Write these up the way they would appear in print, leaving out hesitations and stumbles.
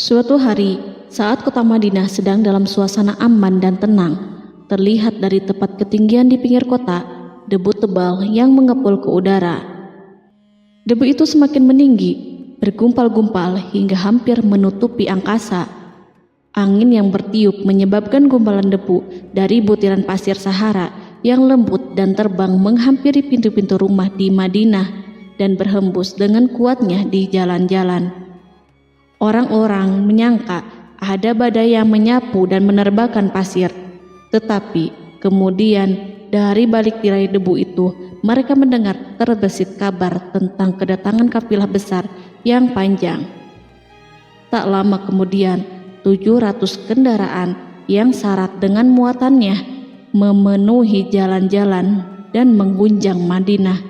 Suatu hari, saat kota Madinah sedang dalam suasana aman dan tenang, terlihat dari tepat ketinggian di pinggir kota, debu tebal yang mengepul ke udara. Debu itu semakin meninggi, bergumpal-gumpal hingga hampir menutupi angkasa. Angin yang bertiup menyebabkan gumpalan debu dari butiran pasir Sahara yang lembut dan terbang menghampiri pintu-pintu rumah di Madinah dan berhembus dengan kuatnya di jalan-jalan. Orang-orang menyangka ada badai yang menyapu dan menerbangkan pasir, tetapi kemudian dari balik tirai debu itu mereka mendengar terbesit kabar tentang kedatangan kafilah besar yang panjang. Tak lama kemudian 700 kendaraan yang syarat dengan muatannya memenuhi jalan-jalan dan mengguncang Madinah.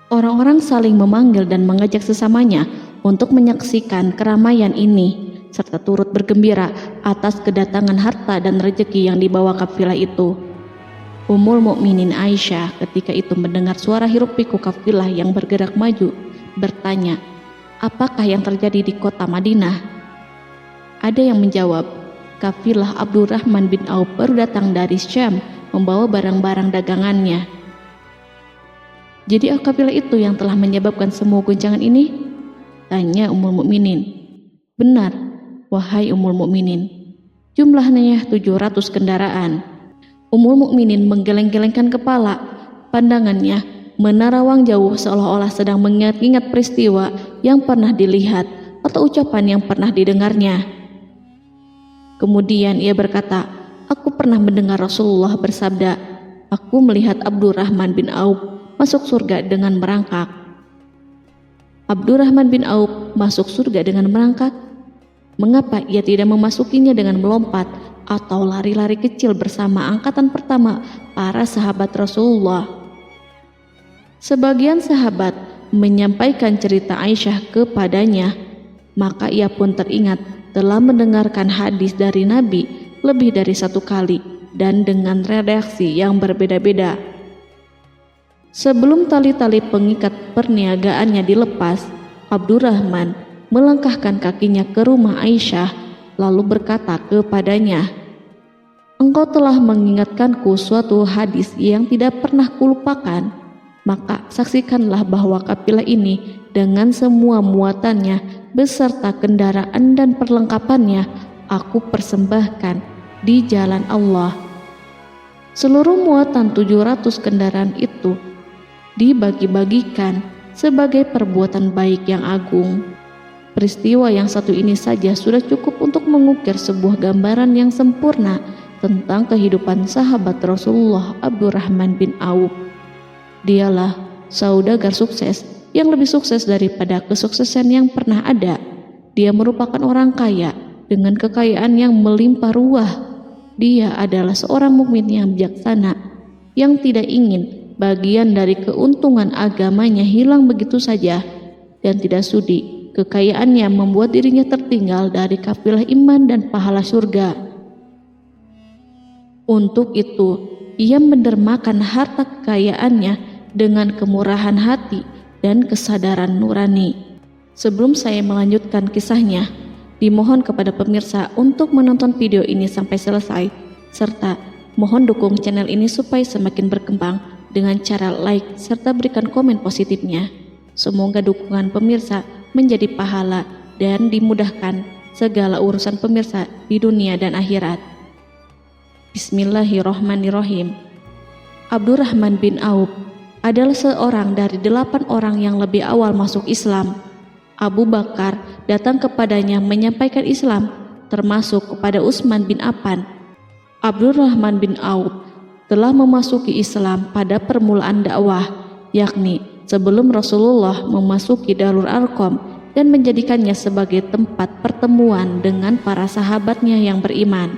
Orang-orang saling memanggil dan mengajak sesamanya untuk menyaksikan keramaian ini, serta turut bergembira atas kedatangan harta dan rezeki yang dibawa kafilah itu. Ummul Mukminin Aisyah ketika itu mendengar suara hiruk-pikuk kafilah yang bergerak maju, bertanya, apakah yang terjadi di kota Madinah? Ada yang menjawab, kafilah Abdurrahman bin Auf baru datang dari Syam membawa barang-barang dagangannya. Jadi kafilah itu yang telah menyebabkan semua guncangan ini? Tanya Ummul Mukminin. Benar, wahai Ummul Mukminin. Jumlahnya 700 kendaraan. Ummul Mukminin menggeleng-gelengkan kepala. Pandangannya menerawang jauh seolah-olah sedang mengingat-ingat peristiwa yang pernah dilihat atau ucapan yang pernah didengarnya. Kemudian ia berkata, aku pernah mendengar Rasulullah bersabda, aku melihat Abdurrahman bin Auf masuk surga dengan merangkak. Abdurrahman bin Auf masuk surga dengan merangkak? Mengapa ia tidak memasukinya dengan melompat atau lari-lari kecil bersama angkatan pertama para sahabat Rasulullah? Sebagian sahabat menyampaikan cerita Aisyah kepadanya, maka ia pun teringat telah mendengarkan hadis dari Nabi lebih dari satu kali dan dengan redaksi yang berbeda-beda. Sebelum tali-tali pengikat perniagaannya dilepas, Abdurrahman melangkahkan kakinya ke rumah Aisyah lalu berkata kepadanya, engkau telah mengingatkanku suatu hadis yang tidak pernah kulupakan, maka saksikanlah bahwa kafilah ini dengan semua muatannya beserta kendaraan dan perlengkapannya aku persembahkan di jalan Allah. Seluruh muatan 700 kendaraan itu dibagi-bagikan sebagai perbuatan baik yang agung. Peristiwa yang satu ini saja sudah cukup untuk mengukir sebuah gambaran yang sempurna tentang kehidupan sahabat Rasulullah Abdurrahman bin Auf. Dialah saudagar sukses yang lebih sukses daripada kesuksesan yang pernah ada. Dia merupakan orang kaya dengan kekayaan yang melimpah ruah. Dia adalah seorang mukmin yang bijaksana yang tidak ingin bagian dari keuntungan agamanya hilang begitu saja dan tidak sudi kekayaannya membuat dirinya tertinggal dari kafilah iman dan pahala surga. Untuk itu, ia mendermakan harta kekayaannya dengan kemurahan hati dan kesadaran nurani. Sebelum saya melanjutkan kisahnya, dimohon kepada pemirsa untuk menonton video ini sampai selesai, serta mohon dukung channel ini supaya semakin berkembang dengan cara like serta berikan komen positifnya. Semoga dukungan pemirsa menjadi pahala dan dimudahkan segala urusan pemirsa di dunia dan akhirat. Bismillahirrohmanirrohim. Abdurrahman bin Auf adalah seorang dari 8 orang yang lebih awal masuk Islam. Abu Bakar datang kepadanya menyampaikan Islam, termasuk kepada Utsman bin Affan. Abdurrahman bin Auf telah memasuki Islam pada permulaan dakwah, yakni sebelum Rasulullah memasuki Darul Arqam dan menjadikannya sebagai tempat pertemuan dengan para sahabatnya yang beriman.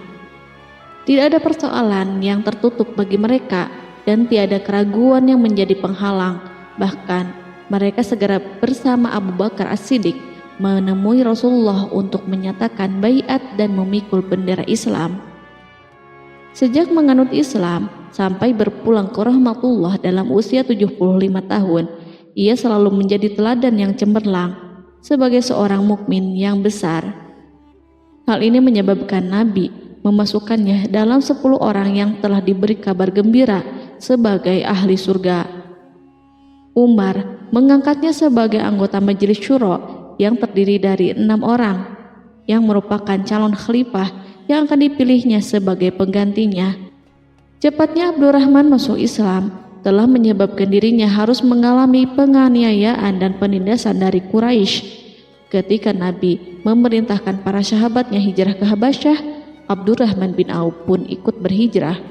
Tidak ada persoalan yang tertutup bagi mereka dan tiada keraguan yang menjadi penghalang. Bahkan mereka segera bersama Abu Bakar As-Siddiq menemui Rasulullah untuk menyatakan baiat dan memikul bendera Islam. Sejak menganut Islam sampai berpulang ke rahmatullah dalam usia 75 tahun, ia selalu menjadi teladan yang cemerlang sebagai seorang mukmin yang besar. Hal ini menyebabkan Nabi memasukkannya dalam 10 orang yang telah diberi kabar gembira sebagai ahli surga. Umar mengangkatnya sebagai anggota majelis syuro yang terdiri dari 6 orang yang merupakan calon khalifah yang akan dipilihnya sebagai penggantinya. Cepatnya Abdurrahman masuk Islam telah menyebabkan dirinya harus mengalami penganiayaan dan penindasan dari Quraisy. Ketika Nabi memerintahkan para sahabatnya hijrah ke Habasyah, Abdurrahman bin Auf pun ikut berhijrah.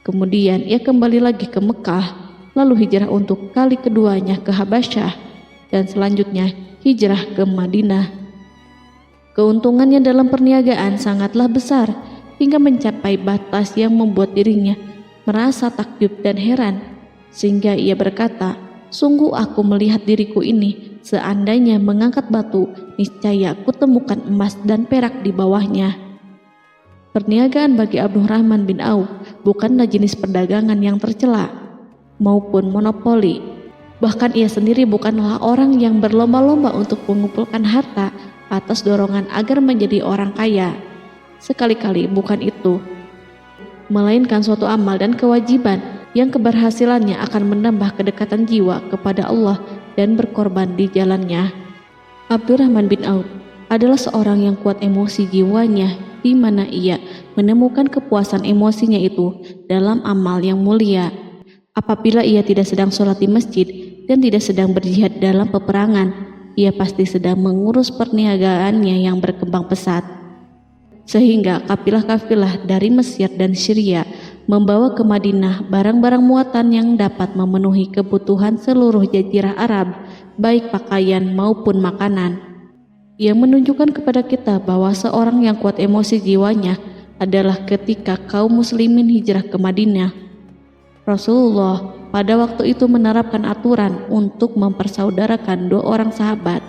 Kemudian ia kembali lagi ke Mekah, lalu hijrah untuk kali keduanya ke Habasyah, dan selanjutnya hijrah ke Madinah. Keuntungannya dalam perniagaan sangatlah besar, hingga mencapai batas yang membuat dirinya merasa takjub dan heran, sehingga ia berkata, "Sungguh aku melihat diriku ini, seandainya mengangkat batu, niscaya aku temukan emas dan perak di bawahnya." Perniagaan bagi Abdurrahman bin Auf bukanlah jenis perdagangan yang tercela maupun monopoli. Bahkan ia sendiri bukanlah orang yang berlomba-lomba untuk mengumpulkan harta atas dorongan agar menjadi orang kaya. Sekali-kali bukan itu, melainkan suatu amal dan kewajiban yang keberhasilannya akan menambah kedekatan jiwa kepada Allah dan berkorban di jalannya. Abdurrahman bin Auf adalah seorang yang kuat emosi jiwanya, di mana ia menemukan kepuasan emosinya itu dalam amal yang mulia. Apabila ia tidak sedang sholat di masjid dan tidak sedang berjihad dalam peperangan, ia pasti sedang mengurus perniagaannya yang berkembang pesat. Sehingga kafilah-kafilah dari Mesir dan Syria membawa ke Madinah barang-barang muatan yang dapat memenuhi kebutuhan seluruh jazirah Arab, baik pakaian maupun makanan. Yang menunjukkan kepada kita bahwa seorang yang kuat emosi jiwanya adalah ketika kaum muslimin hijrah ke Madinah. Rasulullah pada waktu itu menerapkan aturan untuk mempersaudarakan 2 orang sahabat,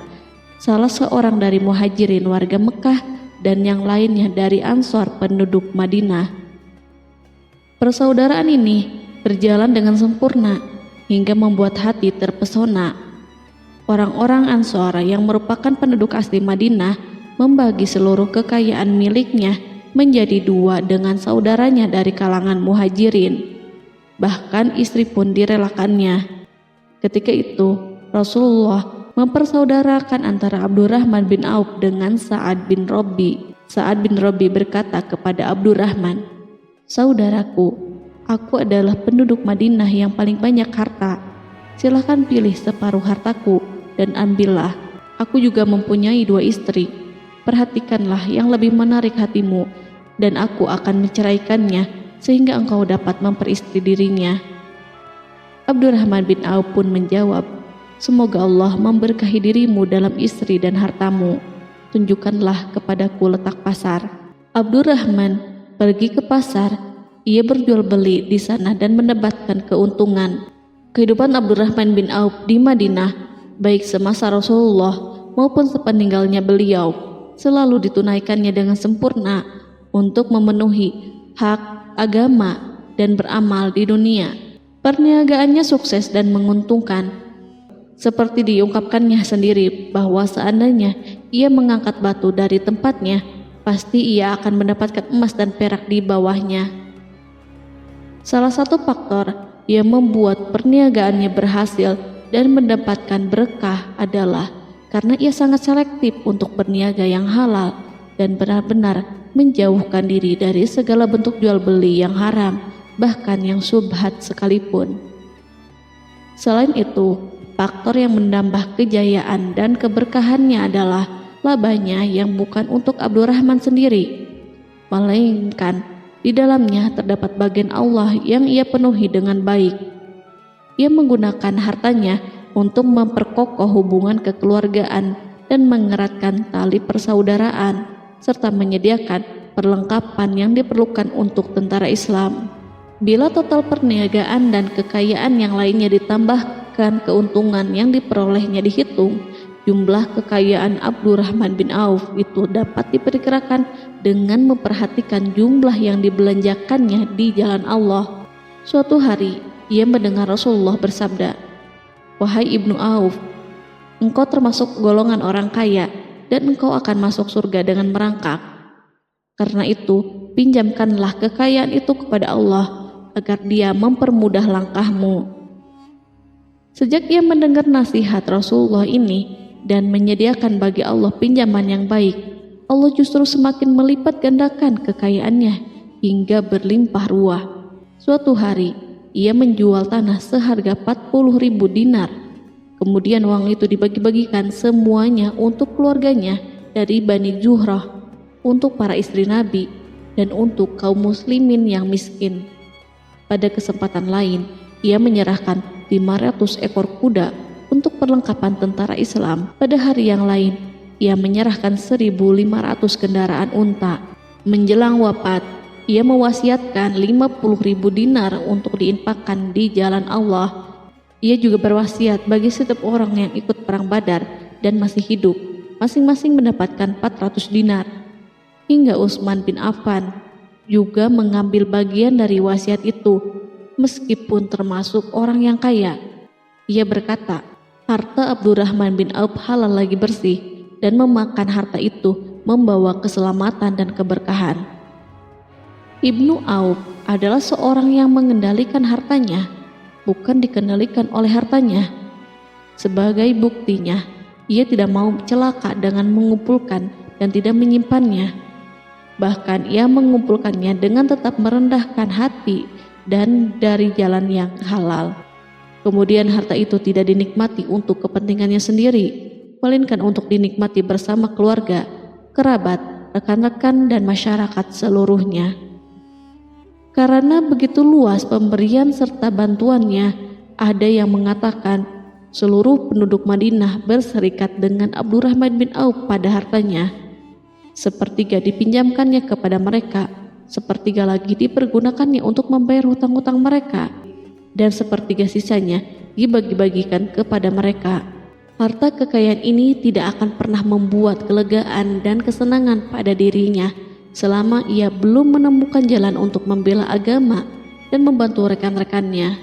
salah seorang dari muhajirin warga Mekah dan yang lainnya dari Ansor penduduk Madinah. Persaudaraan ini berjalan dengan sempurna hingga membuat hati terpesona. Orang-orang Ansor yang merupakan penduduk asli Madinah membagi seluruh kekayaan miliknya menjadi 2 dengan saudaranya dari kalangan muhajirin. Bahkan istri pun direlakannya. Ketika itu Rasulullah mempersaudarakan antara Abdurrahman bin Auf dengan Sa'ad bin Rabi. Sa'ad bin Rabi berkata kepada Abdurrahman, "Saudaraku, aku adalah penduduk Madinah yang paling banyak harta. Silahkan pilih separuh hartaku dan ambillah. Aku juga mempunyai 2 istri. Perhatikanlah yang lebih menarik hatimu, dan aku akan menceraikannya sehingga engkau dapat memperistri dirinya." Abdurrahman bin Auf pun menjawab, "Semoga Allah memberkahi dirimu dalam istri dan hartamu. Tunjukkanlah kepadaku letak pasar." Abdurrahman pergi ke pasar. Ia berjual beli di sana dan mendapatkan keuntungan. Kehidupan Abdurrahman bin Auf di Madinah, baik semasa Rasulullah maupun sepeninggalnya beliau, selalu ditunaikannya dengan sempurna untuk memenuhi hak agama dan beramal di dunia. Perniagaannya sukses dan menguntungkan. Seperti diungkapkannya sendiri bahwa seandainya ia mengangkat batu dari tempatnya, pasti ia akan mendapatkan emas dan perak di bawahnya. Salah satu faktor yang membuat perniagaannya berhasil dan mendapatkan berkah adalah karena ia sangat selektif untuk berniaga yang halal dan benar-benar menjauhkan diri dari segala bentuk jual beli yang haram, bahkan yang syubhat sekalipun. Selain itu, faktor yang menambah kejayaan dan keberkahannya adalah labanya yang bukan untuk Abdurrahman sendiri, melainkan di dalamnya terdapat bagian Allah yang ia penuhi dengan baik. Ia menggunakan hartanya untuk memperkokoh hubungan kekeluargaan dan mengeratkan tali persaudaraan, serta menyediakan perlengkapan yang diperlukan untuk tentara Islam. Bila total perniagaan dan kekayaan yang lainnya ditambahkan keuntungan yang diperolehnya dihitung, jumlah kekayaan Abdurrahman bin Auf itu dapat diperkirakan dengan memperhatikan jumlah yang dibelanjakannya di jalan Allah. Suatu hari, ia mendengar Rasulullah bersabda, "Wahai Ibnu Auf, engkau termasuk golongan orang kaya dan engkau akan masuk surga dengan merangkak." Karena itu, pinjamkanlah kekayaan itu kepada Allah agar Dia mempermudah langkahmu." Sejak ia mendengar nasihat Rasulullah ini dan menyediakan bagi Allah pinjaman yang baik, Allah justru semakin melipat gandakan kekayaannya hingga berlimpah ruah. Suatu hari, ia menjual tanah seharga 40.000 dinar. Kemudian uang itu dibagi-bagikan semuanya untuk keluarganya dari Bani Zuhrah, untuk para istri Nabi, dan untuk kaum muslimin yang miskin. Pada kesempatan lain, ia menyerahkan 500 ekor kuda untuk perlengkapan tentara Islam. Pada hari yang lain, ia menyerahkan 1.500 kendaraan unta. Menjelang wafat, ia mewasiatkan 50.000 dinar untuk diinfakkan di jalan Allah. Ia juga berwasiat bagi setiap orang yang ikut perang Badar dan masih hidup, masing-masing mendapatkan 400 dinar. Hingga Utsman bin Affan juga mengambil bagian dari wasiat itu, meskipun termasuk orang yang kaya. Ia berkata, harta Abdurrahman bin Auf halal lagi bersih, dan memakan harta itu membawa keselamatan dan keberkahan. Ibnu Auf adalah seorang yang mengendalikan hartanya, bukan dikendalikan oleh hartanya. Sebagai buktinya, ia tidak mau celaka dengan mengumpulkan dan tidak menyimpannya. Bahkan ia mengumpulkannya dengan tetap merendahkan hati dan dari jalan yang halal. Kemudian harta itu tidak dinikmati untuk kepentingannya sendiri, melainkan untuk dinikmati bersama keluarga, kerabat, rekan-rekan, dan masyarakat seluruhnya. Karena begitu luas pemberian serta bantuannya, ada yang mengatakan seluruh penduduk Madinah berserikat dengan Abdurrahman bin Auf pada hartanya. Sepertiga dipinjamkannya kepada mereka, sepertiga lagi dipergunakannya untuk membayar hutang-hutang mereka, dan sepertiga sisanya dibagi-bagikan kepada mereka. Harta kekayaan ini tidak akan pernah membuat kelegaan dan kesenangan pada dirinya selama ia belum menemukan jalan untuk membela agama dan membantu rekan-rekannya.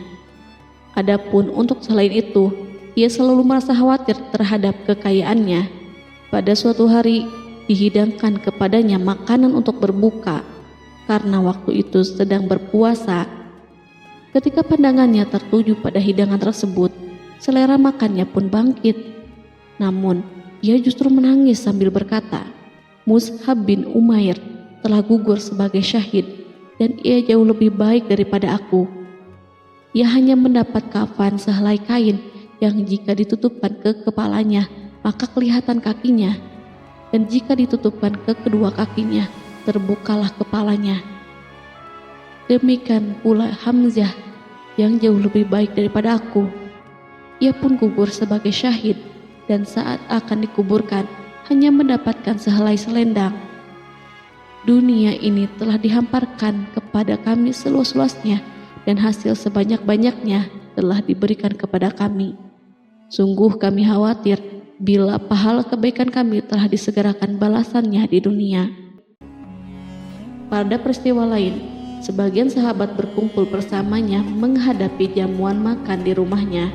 Adapun untuk selain itu, ia selalu merasa khawatir terhadap kekayaannya. Pada suatu hari, dihidangkan kepadanya makanan untuk berbuka karena waktu itu sedang berpuasa. Ketika pandangannya tertuju pada hidangan tersebut, selera makannya pun bangkit. Namun, ia justru menangis sambil berkata, "Mus'hab bin Umair telah gugur sebagai syahid dan ia jauh lebih baik daripada aku. Ia hanya mendapat kafan sehelai kain yang jika ditutupkan ke kepalanya, maka kelihatan kakinya, dan jika ditutupkan ke kedua kakinya, terbukalah kepalanya. Demikian pula Hamzah yang jauh lebih baik daripada aku. Ia pun gugur sebagai syahid, dan saat akan dikuburkan hanya mendapatkan sehelai selendang. Dunia ini telah dihamparkan kepada kami seluas-luasnya, dan hasil sebanyak-banyaknya telah diberikan kepada kami. Sungguh kami khawatir bila pahala kebaikan kami telah disegerakan balasannya di dunia." Pada peristiwa lain, sebagian sahabat berkumpul bersamanya menghadapi jamuan makan di rumahnya.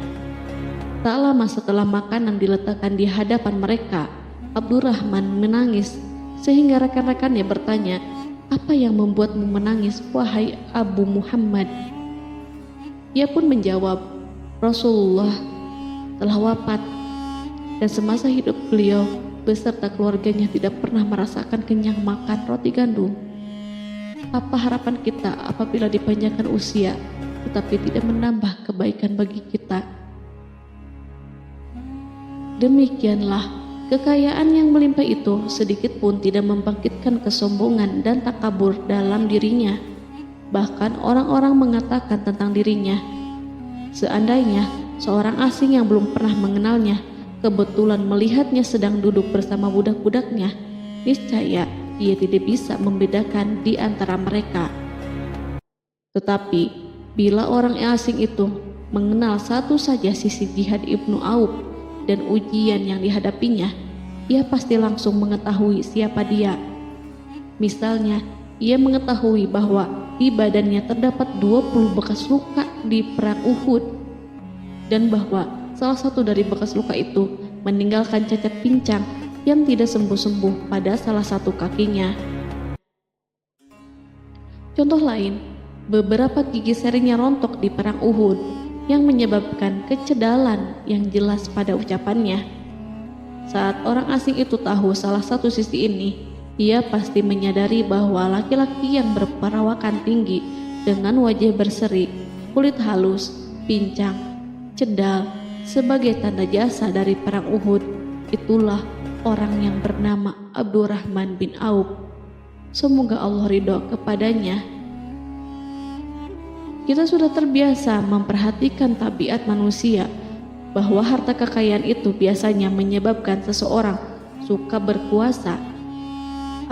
Tak lama setelah makanan diletakkan di hadapan mereka, Abdurrahman menangis sehingga rekan-rekannya bertanya, "Apa yang membuatmu menangis, wahai Abu Muhammad?" Ia pun menjawab, "Rasulullah telah wafat, dan semasa hidup beliau beserta keluarganya tidak pernah merasakan kenyang makan roti gandum. Apa harapan kita apabila dipanjangkan usia tetapi tidak menambah kebaikan bagi kita?" Demikianlah, kekayaan yang melimpah itu sedikit pun tidak membangkitkan kesombongan dan takabur dalam dirinya. Bahkan orang-orang mengatakan tentang dirinya, seandainya seorang asing yang belum pernah mengenalnya kebetulan melihatnya sedang duduk bersama budak-budaknya, niscaya ia tidak bisa membedakan di antara mereka. Tetapi bila orang asing itu mengenal satu saja sisi jihad Ibnu Auf dan ujian yang dihadapinya, ia pasti langsung mengetahui siapa dia. Misalnya, ia mengetahui bahwa di badannya terdapat 20 bekas luka di perang Uhud, dan bahwa salah satu dari bekas luka itu meninggalkan cacat pincang yang tidak sembuh-sembuh pada salah satu kakinya. Contoh lain, beberapa gigi serinya rontok di perang Uhud yang menyebabkan kecedalan yang jelas pada ucapannya. Saat orang asing itu tahu salah satu sisi ini, ia pasti menyadari bahwa laki-laki yang berperawakan tinggi dengan wajah berseri, kulit halus, pincang, cedal sebagai tanda jasa dari perang Uhud, itulah orang yang bernama Abdurrahman bin Auf. Semoga Allah ridho kepadanya. Kita sudah terbiasa memperhatikan tabiat manusia, bahwa harta kekayaan itu biasanya menyebabkan seseorang suka berkuasa.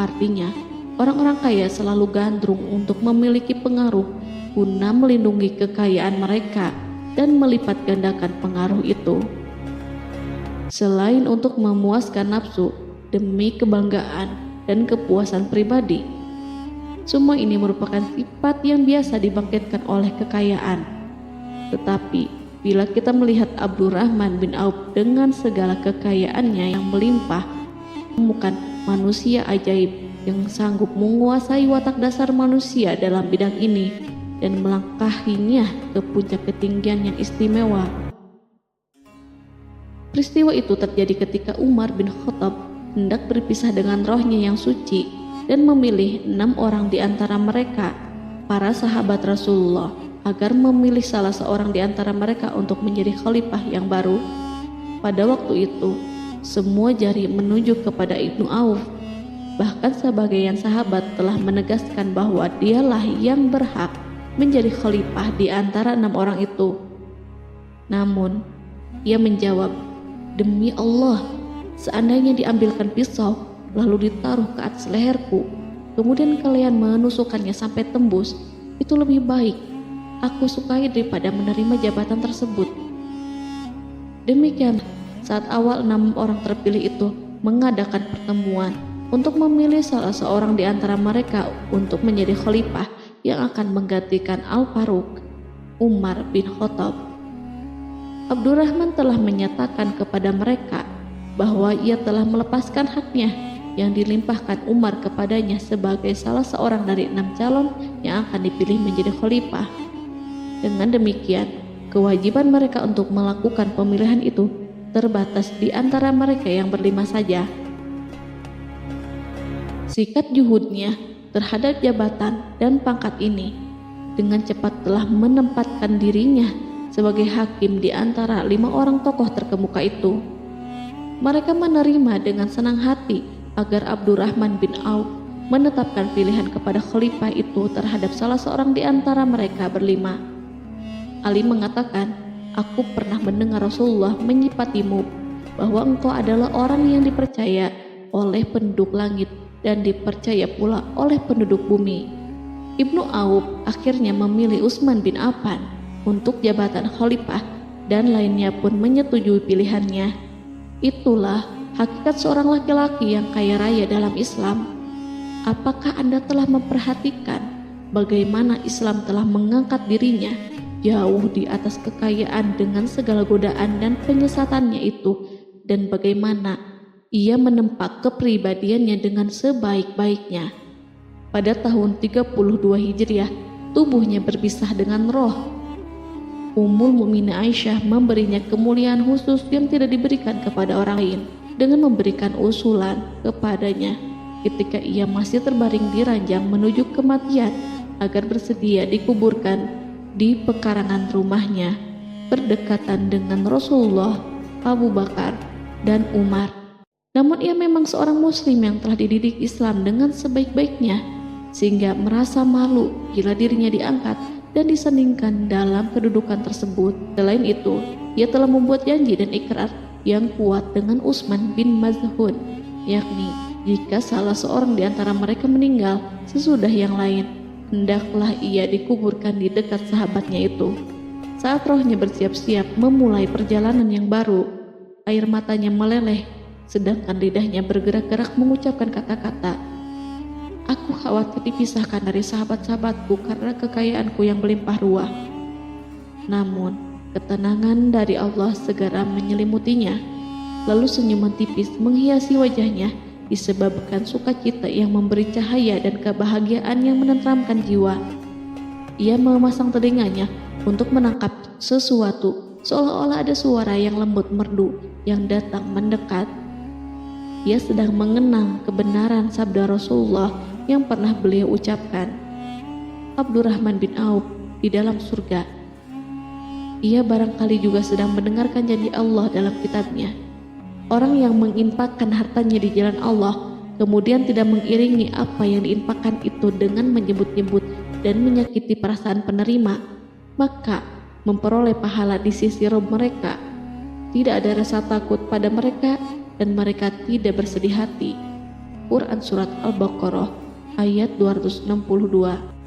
Artinya, orang-orang kaya selalu gandrung untuk memiliki pengaruh guna melindungi kekayaan mereka dan melipat gandakan pengaruh itu. Selain untuk memuaskan nafsu demi kebanggaan dan kepuasan pribadi, semua ini merupakan sifat yang biasa dibangkitkan oleh kekayaan. Tetapi bila kita melihat Abdurrahman bin Auf dengan segala kekayaannya yang melimpah, menemukan manusia ajaib yang sanggup menguasai watak dasar manusia dalam bidang ini dan melangkahinya ke puncak ketinggian yang istimewa. Peristiwa itu terjadi ketika Umar bin Khattab hendak berpisah dengan rohnya yang suci dan memilih 6 orang di antara mereka, para sahabat Rasulullah, agar memilih salah seorang di antara mereka untuk menjadi khalifah yang baru. Pada waktu itu, semua jari menunjuk kepada Ibnu Auf. Bahkan sebagian sahabat telah menegaskan bahwa dialah yang berhak menjadi khalifah di antara 6 orang itu. Namun, ia menjawab, "Demi Allah, seandainya diambilkan pisau lalu ditaruh ke atas leherku, kemudian kalian menusukkannya sampai tembus, itu lebih baik aku sukai daripada menerima jabatan tersebut." Demikian, saat awal 6 orang terpilih itu mengadakan pertemuan untuk memilih salah seorang di antara mereka untuk menjadi khalifah yang akan menggantikan Al-Faruq, Umar bin Khattab, Abdurrahman telah menyatakan kepada mereka bahwa ia telah melepaskan haknya yang dilimpahkan Umar kepadanya sebagai salah seorang dari 6 calon yang akan dipilih menjadi khalifah. Dengan demikian, kewajiban mereka untuk melakukan pemilihan itu terbatas di antara mereka yang berlima saja. Sikat juhudnya terhadap jabatan dan pangkat ini dengan cepat telah menempatkan dirinya sebagai hakim di antara 5 orang tokoh terkemuka itu. Mereka menerima dengan senang hati agar Abdurrahman bin Auf menetapkan pilihan kepada khalifah itu terhadap salah seorang di antara mereka berlima. Ali mengatakan, "Aku pernah mendengar Rasulullah menyifatimu bahwa engkau adalah orang yang dipercaya oleh penduduk langit dan dipercaya pula oleh penduduk bumi." Ibnu Auf akhirnya memilih Utsman bin Affan untuk jabatan khalifah dan lainnya pun menyetujui pilihannya. Itulah hakikat seorang laki-laki yang kaya raya dalam Islam. Apakah Anda telah memperhatikan bagaimana Islam telah mengangkat dirinya jauh di atas kekayaan dengan segala godaan dan penyesatannya itu, dan bagaimana ia menempa kepribadiannya dengan sebaik-baiknya? Pada tahun 32 Hijriah, tubuhnya berpisah dengan roh. Ummul Mukminin Aisyah memberinya kemuliaan khusus yang tidak diberikan kepada orang lain dengan memberikan usulan kepadanya ketika ia masih terbaring di ranjang menuju kematian agar bersedia dikuburkan di pekarangan rumahnya berdekatan dengan Rasulullah, Abu Bakar, dan Umar. Namun ia memang seorang muslim yang telah dididik Islam dengan sebaik-baiknya, sehingga merasa malu bila dirinya diangkat dan disandingkan dalam kedudukan tersebut. Selain itu, ia telah membuat janji dan ikrar yang kuat dengan Utsman bin Maz'un, yakni jika salah seorang di antara mereka meninggal sesudah yang lain, hendaklah ia dikuburkan di dekat sahabatnya itu. Saat rohnya bersiap-siap memulai perjalanan yang baru, air matanya meleleh, sedangkan lidahnya bergerak-gerak mengucapkan kata-kata, "Aku khawatir dipisahkan dari sahabat-sahabatku karena kekayaanku yang melimpah ruah." Namun, ketenangan dari Allah segera menyelimutinya. Lalu senyuman tipis menghiasi wajahnya disebabkan sukacita yang memberi cahaya dan kebahagiaan yang menenteramkan jiwa. Ia memasang telinganya untuk menangkap sesuatu, seolah-olah ada suara yang lembut merdu yang datang mendekat. Ia sedang mengenang kebenaran sabda Rasulullah yang pernah beliau ucapkan, Abdurrahman bin Auf di dalam surga. Ia barangkali juga sedang mendengarkan janji Allah dalam kitabnya. Orang yang menginfakkan hartanya di jalan Allah, kemudian tidak mengiringi apa yang diinfakkan itu dengan menyebut-nyebut dan menyakiti perasaan penerima, maka memperoleh pahala di sisi Rabb mereka. Tidak ada rasa takut pada mereka dan mereka tidak bersedih hati. Quran Surat Al-Baqarah ayat 262.